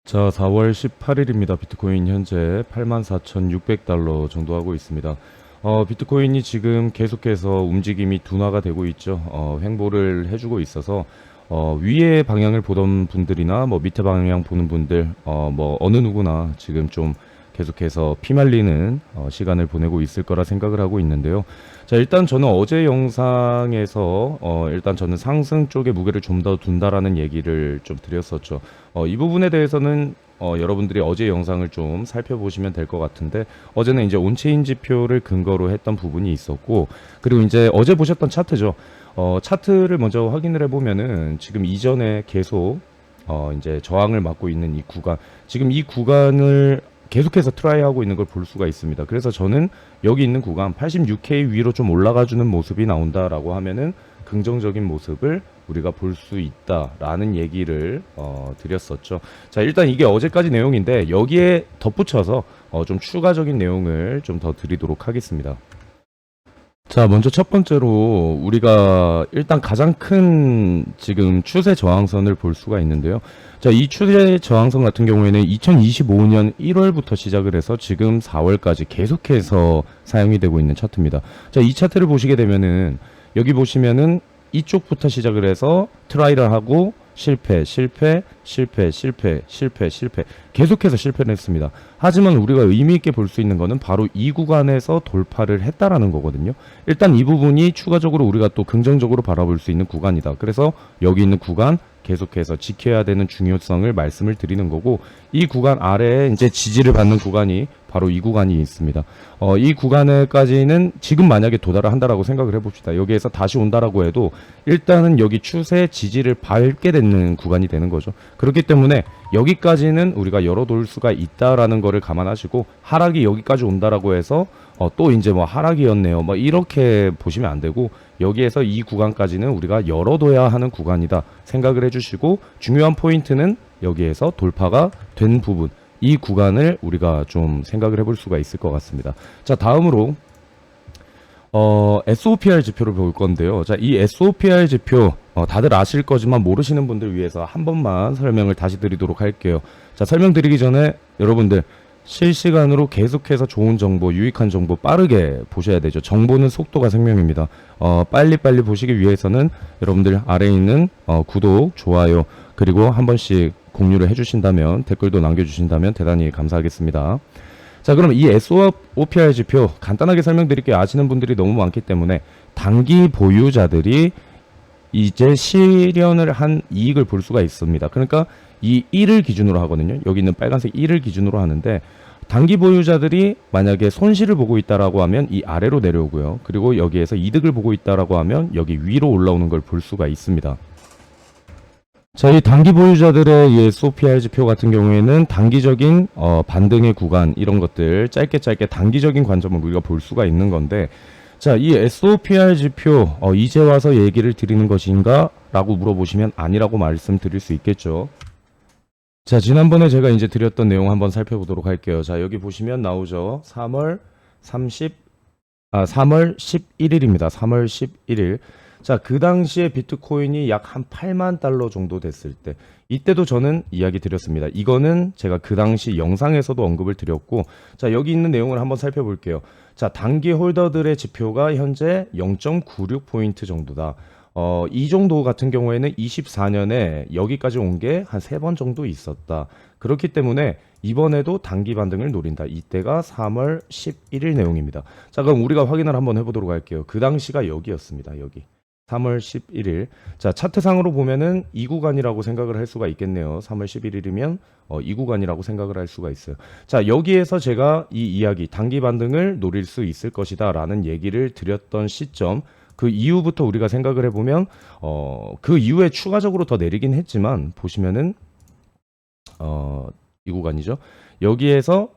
자, 4월 18일입니다. 비트코인 현재 84,600달러 정도 하고 있습니다. 비트코인이 지금 계속해서 움직임이 둔화가 되고 있죠. 횡보를 해주고 있어서 위의 방향을 보던 분들이나 뭐 밑에 방향 보는 분들, 뭐 어느 누구나 지금 좀 계속해서 피말리는 시간을 보내고 있을 거라 생각을 하고 있는데요. 자, 일단 저는 어제 영상에서 일단 저는 상승 쪽에 무게를 좀 더 둔다라는 얘기를 좀 드렸었죠. 이 부분에 대해서는 여러분들이 어제 영상을 좀 살펴보시면 될 것 같은데, 어제는 이제 온체인 지표를 근거로 했던 부분이 있었고, 그리고 이제 어제 보셨던 차트죠. 차트를 먼저 확인을 해보면은 지금 이전에 계속 이제 저항을 맞고 있는 이 구간, 지금 이 구간을 계속해서 트라이하고 있는 걸 볼 수가 있습니다. 그래서 저는 여기 있는 구간 86K 위로 좀 올라가주는 모습이 나온다라고 하면은 긍정적인 모습을 우리가 볼 수 있다라는 얘기를 드렸었죠. 자, 일단 이게 어제까지 내용인데 여기에 덧붙여서 좀 추가적인 내용을 좀 더 드리도록 하겠습니다. 자, 먼저 첫 번째로 우리가 일단 가장 큰 지금 추세 저항선을 볼 수가 있는데요. 자, 이 추세 저항선 같은 경우에는 2025년 1월부터 시작을 해서 지금 4월까지 계속해서 사용이 되고 있는 차트입니다. 자, 이 차트를 보시게 되면은 여기 보시면은 이쪽부터 시작을 해서 트라이를 하고 실패, 실패, 실패, 실패, 실패, 실패. 계속해서 실패를 했습니다. 하지만 우리가 의미 있게 볼 수 있는 거는 바로 이 구간에서 돌파를 했다라는 거거든요. 일단 이 부분이 추가적으로 우리가 또 긍정적으로 바라볼 수 있는 구간이다. 그래서 여기 있는 구간 계속해서 지켜야 되는 중요성을 말씀을 드리는 거고, 이 구간 아래에 이제 지지를 받는 구간이 바로 이 구간이 있습니다. 이 구간에까지는 지금 만약에 도달을 한다라고 생각을 해봅시다. 여기에서 다시 온다라고 해도 일단은 여기 추세 지지를 밟게 되는 구간이 되는 거죠. 그렇기 때문에 여기까지는 우리가 열어둘 수가 있다라는 거를 감안하시고, 하락이 여기까지 온다라고 해서 또 이제 뭐 하락이었네요, 뭐 이렇게 보시면 안 되고, 여기에서 이 구간까지는 우리가 열어둬야 하는 구간이다 생각을 해주시고, 중요한 포인트는 여기에서 돌파가 된 부분, 이 구간을 우리가 좀 생각을 해볼 수가 있을 것 같습니다. 자, 다음으로 SOPR 지표를 볼 건데요. 자, 이 SOPR 지표 다들 아실 거지만 모르시는 분들 위해서 한 번만 설명을 다시 드리도록 할게요. 자, 설명드리기 전에 여러분들 실시간으로 계속해서 좋은 정보, 유익한 정보 빠르게 보셔야 되죠. 정보는 속도가 생명입니다. 빨리빨리 보시기 위해서는 여러분들 아래에 있는 구독, 좋아요, 그리고 한 번씩 공유를 해주신다면, 댓글도 남겨주신다면 대단히 감사하겠습니다. 자, 그럼 이 SOPR 지표 간단하게 설명드릴게요. 아시는 분들이 너무 많기 때문에 단기 보유자들이 이제 실현을 한 이익을 볼 수가 있습니다. 그러니까 이 1을 기준으로 하거든요. 여기 있는 빨간색 1을 기준으로 하는데, 단기 보유자들이 만약에 손실을 보고 있다라고 하면 이 아래로 내려오고요. 그리고 여기에서 이득을 보고 있다라고 하면 여기 위로 올라오는 걸 볼 수가 있습니다. 자, 이 단기 보유자들의 이 SOPR 지표 같은 경우에는 단기적인 반등의 구간, 이런 것들 짧게 단기적인 관점을 우리가 볼 수가 있는 건데, 자, 이 SOPR 지표 이제 와서 얘기를 드리는 것인가 라고 물어보시면 아니라고 말씀드릴 수 있겠죠. 자, 지난번에 제가 이제 드렸던 내용 한번 살펴보도록 할게요. 자, 여기 보시면 나오죠. 3월 11일입니다. 3월 11일. 자, 그 당시에 비트코인이 약 한 8만 달러 정도 됐을 때, 이때도 저는 이야기 드렸습니다. 이거는 제가 그 당시 영상에서도 언급을 드렸고, 자, 여기 있는 내용을 한번 살펴볼게요. 자, 단기 홀더들의 지표가 현재 0.96포인트 정도다. 이 정도 같은 경우에는 24년에 여기까지 온 게 한 3번 정도 있었다. 그렇기 때문에 이번에도 단기 반등을 노린다. 이때가 3월 11일 내용입니다. 자, 그럼 우리가 확인을 한번 해보도록 할게요. 그 당시가 여기였습니다. 여기. 3월 11일. 자, 차트상으로 보면은 이 구간이라고 생각을 할 수가 있겠네요. 3월 11일이면 이 구간이라고 생각을 할 수가 있어요. 자, 여기에서 제가 이 이야기, 단기 반등을 노릴 수 있을 것이다 라는 얘기를 드렸던 시점, 그 이후부터 우리가 생각을 해보면 그 이후에 추가적으로 더 내리긴 했지만, 보시면은 이 구간이죠. 여기에서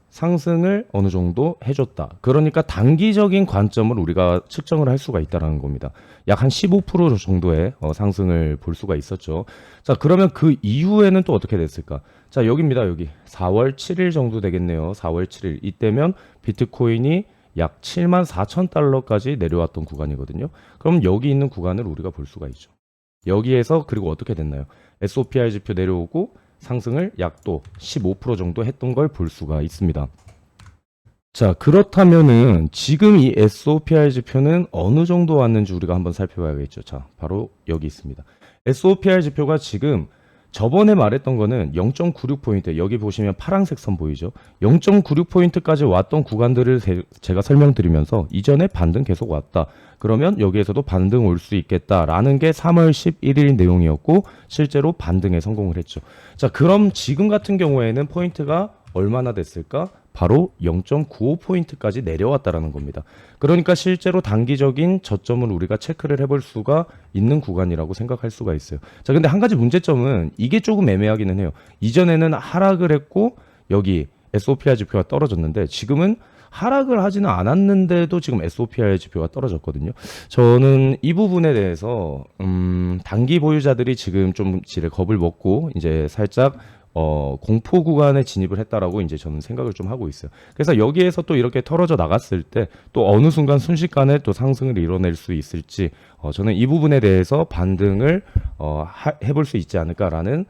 상승을 어느 정도 해줬다. 그러니까 단기적인 관점을 우리가 측정을 할 수가 있다는 겁니다. 약 한 15% 정도의 상승을 볼 수가 있었죠. 자, 그러면 그 이후에는 또 어떻게 됐을까? 자, 여기입니다. 여기 4월 7일 정도 되겠네요. 4월 7일. 이때면 비트코인이 약 74,000달러까지 내려왔던 구간이거든요. 그럼 여기 있는 구간을 우리가 볼 수가 있죠. 여기에서 그리고 어떻게 됐나요? SOPR 지표 내려오고 상승을 약 또 15% 정도 했던 걸 볼 수가 있습니다. 자, 그렇다면은 지금 이 SOPR 지표는 어느 정도 왔는지 우리가 한번 살펴봐야겠죠. 자, 바로 여기 있습니다. SOPR 지표가 지금 저번에 말했던 거는 0.96포인트, 여기 보시면 파란색 선 보이죠? 0.96포인트까지 왔던 구간들을 제가 설명드리면서 이전에 반등 계속 왔다. 그러면 여기에서도 반등 올 수 있겠다라는 게 3월 11일 내용이었고 실제로 반등에 성공을 했죠. 자, 그럼 지금 같은 경우에는 포인트가 얼마나 됐을까? 바로 0.95포인트까지 내려왔다라는 겁니다. 그러니까 실제로 단기적인 저점을 우리가 체크를 해볼 수가 있는 구간이라고 생각할 수가 있어요. 자, 근데 한 가지 문제점은 이게 조금 애매하기는 해요. 이전에는 하락을 했고 여기 SOPR 지표가 떨어졌는데 지금은 하락을 하지는 않았는데도 지금 SOPR 지표가 떨어졌거든요. 저는 이 부분에 대해서 단기 보유자들이 지금 좀 지레 겁을 먹고 이제 살짝 공포 구간에 진입을 했다라고 이제 저는 생각을 좀 하고 있어요. 그래서 여기에서 또 이렇게 털어져 나갔을 때 또 어느 순간 순식간에 또 상승을 이뤄낼 수 있을지 저는 이 부분에 대해서 반등을 해볼 수 있지 않을까라는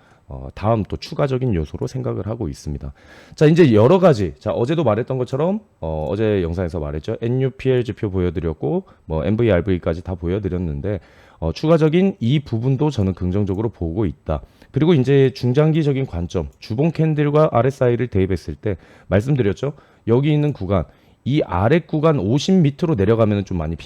다음 또 추가적인 요소로 생각을 하고 있습니다. 자, 이제 여러 가지, 자, 어제도 말했던 것처럼 어제 영상에서 말했죠. NUPL 지표 보여드렸고 뭐 MVRV까지 다 보여드렸는데 추가적인 이 부분도 저는 긍정적으로 보고 있다. 그리고 이제 중장기적인 관점, 주봉 캔들과 RSI를 대입했을 때 말씀드렸죠. 여기 있는 구간, 이 아래 구간 50m로 내려가면 좀 많이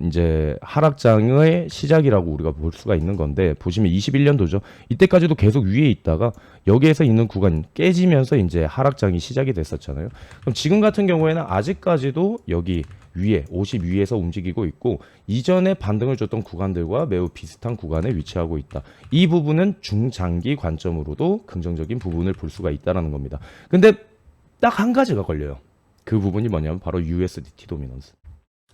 이제 하락장의 시작이라고 우리가 볼 수가 있는 건데, 보시면 21년도죠. 이때까지도 계속 위에 있다가 여기에서 있는 구간 깨지면서 이제 하락장이 시작이 됐었잖아요. 그럼 지금 같은 경우에는 아직까지도 여기 위에 50 위에서 움직이고 있고 이전에 반등을 줬던 구간들과 매우 비슷한 구간에 위치하고 있다. 이 부분은 중장기 관점으로도 긍정적인 부분을 볼 수가 있다는 겁니다. 근데 딱 한 가지가 걸려요. 그 부분이 뭐냐면 바로 USDT 도미넌스.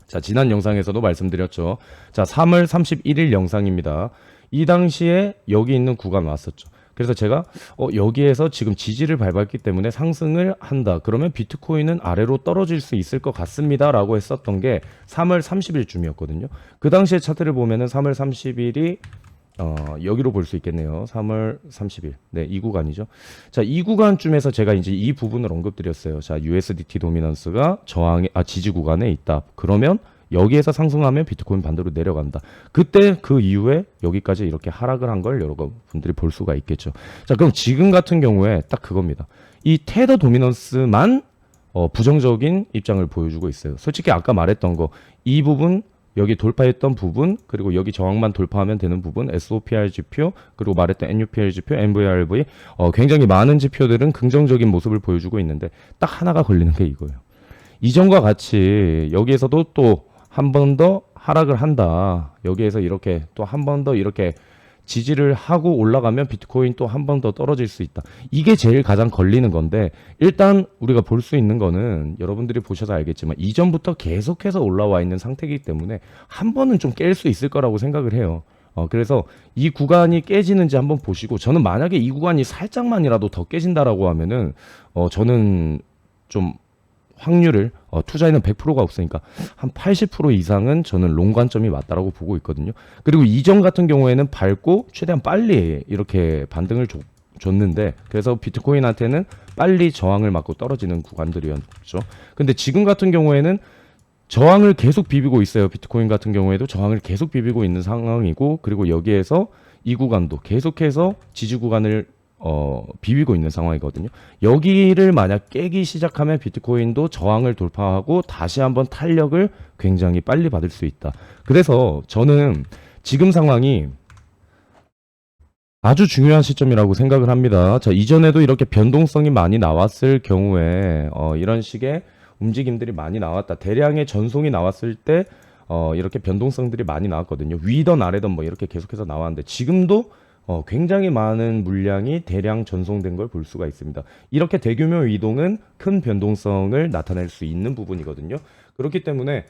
자, 지난 영상에서도 말씀드렸죠. 자, 3월 31일 영상입니다. 이 당시에 여기 있는 구간 왔었죠. 그래서 제가 여기에서 지금 지지를 밟았기 때문에 상승을 한다. 그러면 비트코인은 아래로 떨어질 수 있을 것 같습니다. 라고 했었던 게 3월 30일쯤이었거든요. 그 당시에 차트를 보면은 3월 30일이 여기로 볼 수 있겠네요. 3월 30일. 네, 이 구간이죠. 자, 이 구간쯤에서 제가 이제 이 부분을 언급드렸어요. 자, USDT 도미넌스가 지지 구간에 있다. 그러면 여기에서 상승하면 비트코인 반대로 내려간다. 그때 그 이후에 여기까지 이렇게 하락을 한 걸 여러분들이 볼 수가 있겠죠. 자, 그럼 지금 같은 경우에 딱 그겁니다. 이 테더 도미넌스만 부정적인 입장을 보여주고 있어요. 솔직히 아까 말했던 거, 이 부분, 여기 돌파했던 부분, 그리고 여기 저항만 돌파하면 되는 부분, SOPR 지표, 그리고 말했던 NUPL 지표, MVRV, 굉장히 많은 지표들은 긍정적인 모습을 보여주고 있는데 딱 하나가 걸리는 게 이거예요. 이전과 같이 여기에서도 또 한 번 더 하락을 한다. 여기에서 이렇게 또 한 번 더 이렇게 지지를 하고 올라가면 비트코인 또 한 번 더 떨어질 수 있다. 이게 제일 가장 걸리는 건데, 일단 우리가 볼 수 있는 거는 여러분들이 보셔서 알겠지만 이전부터 계속해서 올라와 있는 상태이기 때문에 한 번은 좀 깰 수 있을 거라고 생각을 해요. 그래서 이 구간이 깨지는지 한번 보시고, 저는 만약에 이 구간이 살짝만이라도 더 깨진다라고 하면은 저는 좀 확률을 투자에는 100%가 없으니까 한 80% 이상은 저는 롱 관점이 맞다라고 보고 있거든요. 그리고 이전 같은 경우에는 밟고 최대한 빨리 이렇게 반등을 줬는데, 그래서 비트코인한테는 빨리 저항을 맞고 떨어지는 구간들이었죠. 근데 지금 같은 경우에는 저항을 계속 비비고 있어요. 비트코인 같은 경우에도 저항을 계속 비비고 있는 상황이고, 그리고 여기에서 이 구간도 계속해서 지지 구간을 비비고 있는 상황이거든요. 여기를 만약 깨기 시작하면 비트코인도 저항을 돌파하고 다시 한번 탄력을 굉장히 빨리 받을 수 있다. 그래서 저는 지금 상황이 아주 중요한 시점이라고 생각을 합니다. 자, 이전에도 이렇게 변동성이 많이 나왔을 경우에 이런 식의 움직임들이 많이 나왔다. 대량의 전송이 나왔을 때 이렇게 변동성들이 많이 나왔거든요. 위던 아래던 뭐 이렇게 계속해서 나왔는데 지금도 굉장히 많은 물량이 대량 전송된 걸 볼 수가 있습니다. 이렇게 대규모 이동은 큰 변동성을 나타낼 수 있는 부분이거든요. 그렇기 때문에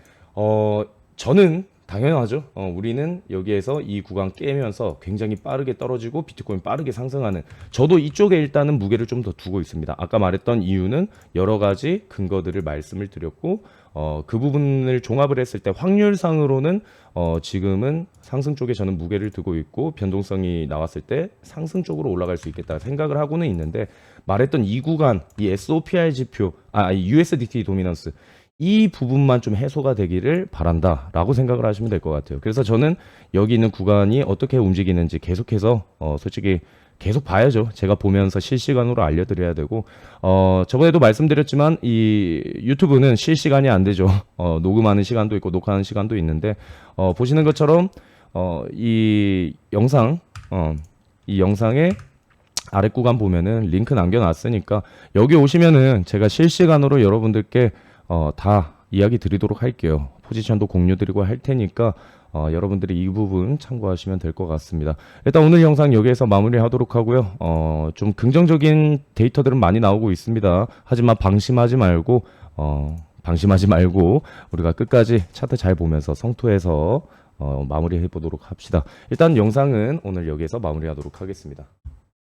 저는 당연하죠. 우리는 여기에서 이 구간 깨면서 굉장히 빠르게 떨어지고 비트코인 빠르게 상승하는, 저도 이쪽에 일단은 무게를 좀 더 두고 있습니다. 아까 말했던 이유는 여러 가지 근거들을 말씀을 드렸고, 그 부분을 종합을 했을 때 확률상으로는 지금은 상승 쪽에 저는 무게를 두고 있고, 변동성이 나왔을 때 상승 쪽으로 올라갈 수 있겠다 생각을 하고는 있는데, 말했던 이 구간, 이 SOPR 지표, 이 USDT 도미넌스, 이 부분만 좀 해소가 되기를 바란다라고 생각을 하시면 될 것 같아요. 그래서 저는 여기 있는 구간이 어떻게 움직이는지 계속해서 솔직히 계속 봐야죠. 제가 보면서 실시간으로 알려드려야 되고, 저번에도 말씀드렸지만 이 유튜브는 실시간이 안 되죠. 녹음하는 시간도 있고 녹화하는 시간도 있는데, 보시는 것처럼 이 영상, 이 영상에 아래 구간 보면은 링크 남겨놨으니까 여기 오시면은 제가 실시간으로 여러분들께 다 이야기 드리도록 할게요. 포지션도 공유 드리고 할 테니까 여러분들이 이 부분 참고하시면 될 것 같습니다. 일단 오늘 영상 여기에서 마무리하도록 하고요. 좀 긍정적인 데이터들은 많이 나오고 있습니다. 하지만 방심하지 말고 우리가 끝까지 차트 잘 보면서 성토해서 마무리해 보도록 합시다. 일단 영상은 오늘 여기에서 마무리하도록 하겠습니다.